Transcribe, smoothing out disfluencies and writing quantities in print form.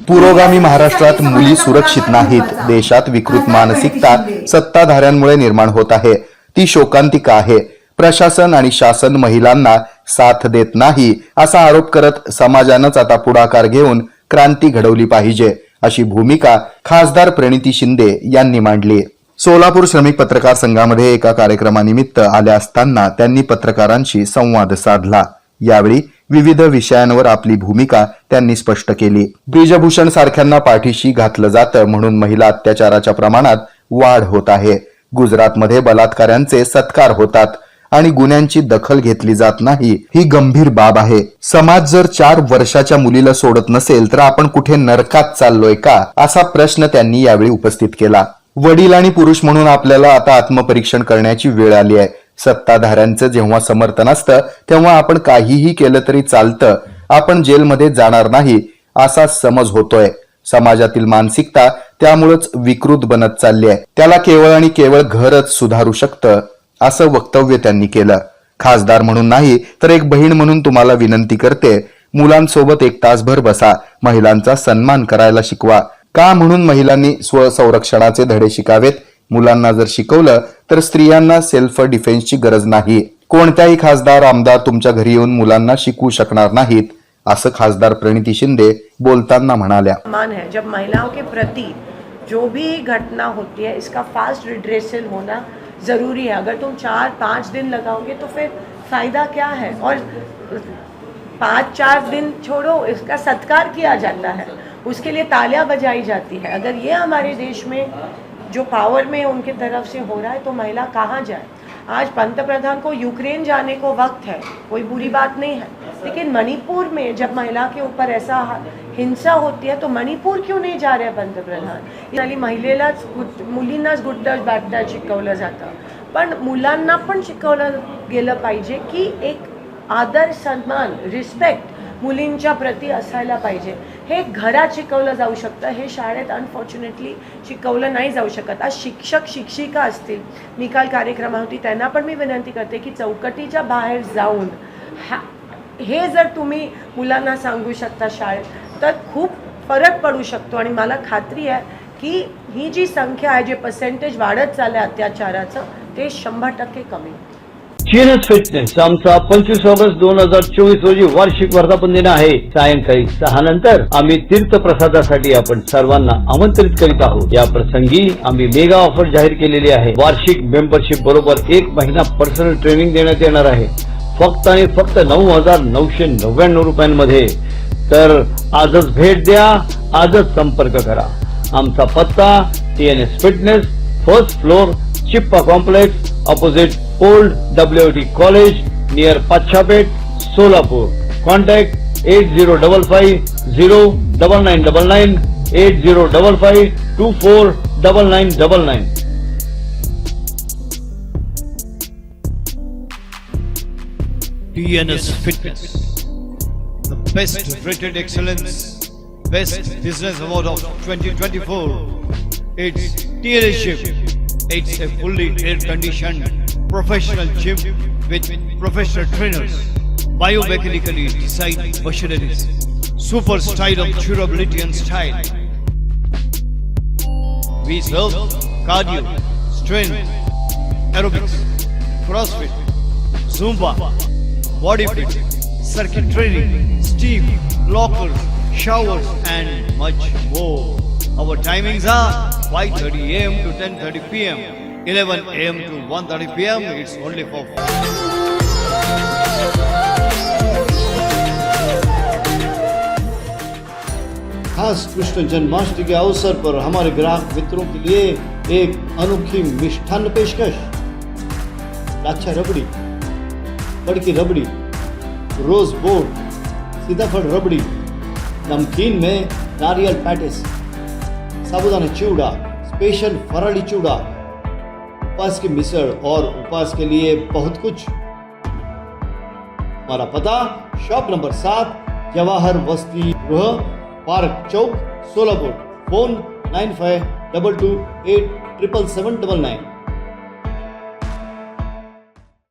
पुरोगामी महाराष्ट्रात मुली सुरक्षित नाहीत. देशात विकृत मानसिकता सत्ताधाऱ्यांमुळे निर्माण होत आहे. ती शोकांतिका आहे. प्रशासन आणि शासन महिलांना साथ देत नाही असा आरोप करत समाजानंच आता पुढाकार घेऊन क्रांती घडवली पाहिजे अशी भूमिका खासदार प्रणिती शिंदे यांनी मांडली. सोलापूर श्रमिक पत्रकार संघामध्ये एका कार्यक्रमानिमित्त आल्या असताना त्यांनी पत्रकारांशी संवाद साधला. यावेळी विविध विषयांवर आपली भूमिका त्यांनी स्पष्ट केली. ब्रिजभूषण सारख्यांना पाठीशी घातलं जातं म्हणून महिला अत्याचाराच्या प्रमाणात वाढ होत आहे. गुजरातमध्ये बलात्कारांचे सत्कार होतात आणि गुन्ह्यांची दखल घेतली जात नाही, ही गंभीर बाब आहे. समाज जर 4 वर्षाच्या मुलीला सोडत नसेल तर आपण कुठे नरकात चाललोय का, असा प्रश्न त्यांनी यावेळी उपस्थित केला. वडील आणि पुरुष म्हणून आपल्याला आता आत्मपरीक्षण करण्याची वेळ आली आहे. सत्ताधाऱ्यांचं जेव्हा समर्थन असतं तेव्हा आपण काहीही केलं तरी चालतं, आपण जेलमध्ये जाणार नाही असा समज होतोय. समाजातील मानसिकता त्यामुळेच विकृत बनत चालली आहे. त्याला केवळ आणि केवळ घरच सुधारू शकतं असं वक्तव्य त्यांनी केलं. खासदार म्हणून नाही तर एक बहीण म्हणून तुम्हाला विनंती करते, मुलांसोबत 1 तासभर बसा, महिलांचा सन्मान करायला शिकवा. का म्हणून महिलांनी स्वसंरक्षणाचे धडे शिकावेत. मुलांना जर शिकवलं तर स्त्रियांना सेल्फ डिफेन्सची गरज नाही. कोणत्याही खासदार आमदार तुमच्या घरी येऊन मुलांना शिकवू शकणार नाहीत असं खासदार प्रणिती शिंदे बोलताना म्हणाल्या. मान है जब महिलाओं के प्रति जो भी घटना होती है इसका फास्ट रिड्रेसल होना ज़रूरी है. अगर तुम 4-5 दिन लगाओगे तो फिर फ़ायदा क्या है. और 5-4 दिन छोड़ो, इसका सत्कार किया जाता है, उसके लिए तालियां बजाई जाती है. अगर ये हमारे देश में जो पावर में उनके तरफ से हो रहा है तो महिला कहाँ जाए. आज पंतप्रधान को यूक्रेन जाने को वक्त है, कोई बुरी बात नहीं है, लेकिन मणिपुर में जब महिला के ऊपर ऐसा हिंसा होती है तो मणिपुर क्यों नहीं जा रहे पंतप्रधान. महिलेलाच मुलींनाच गुड्डा बाटणं शिकवलं जातं, पण मुलांना पण शिकवलं गेलं पाहिजे की एक आदर, सन्मान, रिस्पेक्ट मुलींच्या प्रति असायला पाहिजे. हे घरात शिकवलं जाऊ शकतं, हे शाळेत अनफॉर्च्युनेटली शिकवलं नाही जाऊ शकत. आज शिक्षक शिक्षिका असतील, मी काल कार्यक्रमात होती, त्यांना पण मी विनंती करते की चौकटीच्या बाहेर जाऊन हे जर तुम्ही मुलांना सांगू शकता शाळेत तर खूप फरक पडू शकतो. आणि मला खात्री आहे की ही जी संख्या आहे, जे पर्सेंटेज वाढत चाललं अत्याचाराचं, ते 100% कमी. जीएनएस फिटनेस आमचा 25 ऑगस्ट 2024 रोजी वार्षिक वर्धापन दिन आहे. सायंकाळी 6 नंतर आम्ही तीर्थप्रसादासाठी आपण सर्वांना आमंत्रित करीत आहोत. या प्रसंगी आम्ही मेगा ऑफर जाहीर केलेली आहे. वार्षिक मेंबरशिप बरोबर 1 महिना पर्सनल ट्रेनिंग देण्यात येणार आहे, फक्त आणि फक्त 9,999 रुपयांमध्ये. तर आजच भेट द्या, आजच संपर्क करा. आमचा पत्ता GNS fitness, 1st floor, Chippa complex, opposite old WIT college, near Pachhapeth, Solapur. Contact 8055-09999, 8055-249999. TNS Fitness, the best rated excellence, best business award of 2024. It's TNS Gym. It's a fully air-conditioned professional gym with professional trainers, biomechanically designed machineries, super style of durability and style. We serve cardio, strength, aerobics, crossfit, zumba, body fit, circuit training, steam, lockers, showers and much more. Our timings are 5:30 AM to 10:30 PM, 11 AM to 1:30 PM. It's only for खास कृष्ण जन्माष्टमी के अवसर पर हमारे ग्राहक मित्रों के लिए एक अनोखी मिष्ठान्न पेशकश. लाच्छा रबड़ी, कड़की रबड़ी, रोज board, सीताफल रबड़ी, नमकीन में नारियल पैटिस, साबुदाना चिवड़ा, स्पेशल फराली चिवड़ा, उपवास की मिसळ और उपवास के लिए बहुत कुछ. हमारा पता शॉप नंबर 7, जवाहर वस्ती गृह, पार्क चौक, सोलापुर. फोन 9522287799.